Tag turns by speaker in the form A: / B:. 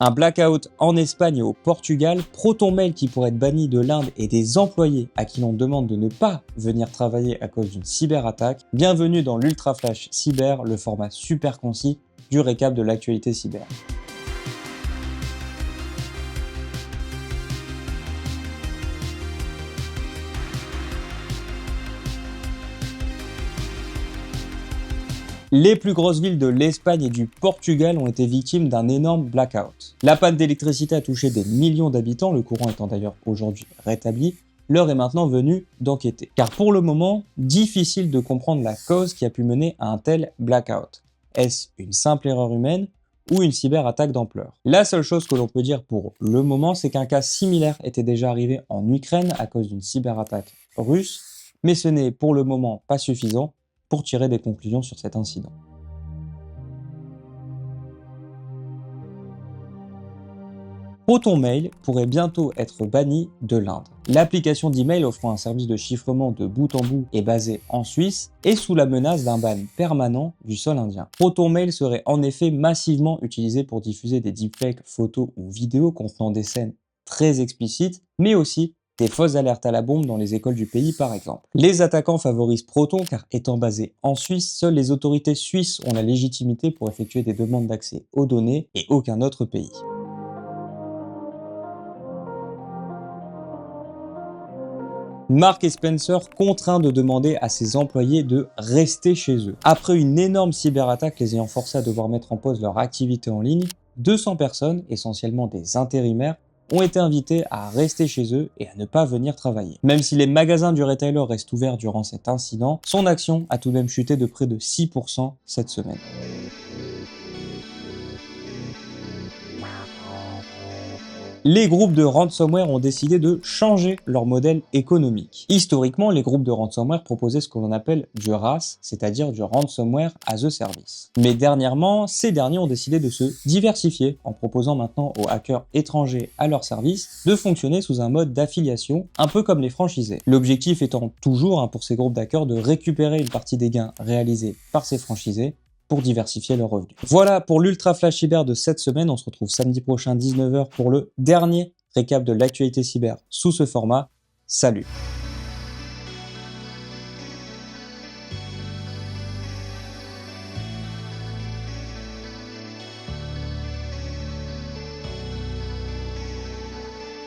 A: Un blackout en Espagne et au Portugal, ProtonMail qui pourrait être banni de l'Inde et des employés à qui l'on demande de ne pas venir travailler à cause d'une cyberattaque. Bienvenue dans l'Ultra Flash Cyber, le format super concis du récap de l'actualité cyber. Les plus grosses villes de l'Espagne et du Portugal ont été victimes d'un énorme blackout. La panne d'électricité a touché des millions d'habitants, le courant étant d'ailleurs aujourd'hui rétabli. L'heure est maintenant venue d'enquêter. Car pour le moment, difficile de comprendre la cause qui a pu mener à un tel blackout. Est-ce une simple erreur humaine ou une cyberattaque d'ampleur? La seule chose que l'on peut dire pour le moment, c'est qu'un cas similaire était déjà arrivé en Ukraine à cause d'une cyberattaque russe, mais ce n'est pour le moment pas suffisant pour tirer des conclusions sur cet incident. ProtonMail pourrait bientôt être banni de l'Inde. L'application d'email offrant un service de chiffrement de bout en bout est basée en Suisse et sous la menace d'un ban permanent du sol indien. ProtonMail serait en effet massivement utilisé pour diffuser des deepfakes photos ou vidéos contenant des scènes très explicites, mais aussi des fausses alertes à la bombe dans les écoles du pays par exemple. Les attaquants favorisent Proton car étant basés en Suisse, seules les autorités suisses ont la légitimité pour effectuer des demandes d'accès aux données et aucun autre pays. Marks & Spencer contraint de demander à ses employés de rester chez eux. Après une énorme cyberattaque les ayant forcés à devoir mettre en pause leur activité en ligne, 200 personnes, essentiellement des intérimaires, ont été invités à rester chez eux et à ne pas venir travailler. Même si les magasins du retailer restent ouverts durant cet incident, son action a tout de même chuté de près de 6% cette semaine. Les groupes de ransomware ont décidé de changer leur modèle économique. Historiquement, les groupes de ransomware proposaient ce que l'on appelle du RAS, c'est-à-dire du Ransomware as a Service. Mais dernièrement, ces derniers ont décidé de se diversifier en proposant maintenant aux hackers étrangers à leur service de fonctionner sous un mode d'affiliation, un peu comme les franchisés. L'objectif étant toujours pour ces groupes d'hackers de récupérer une partie des gains réalisés par ces franchisés pour diversifier leurs revenus. Voilà pour l'Ultra Flash Cyber de cette semaine. On se retrouve samedi prochain 19h pour le dernier récap de l'actualité cyber sous ce format. Salut!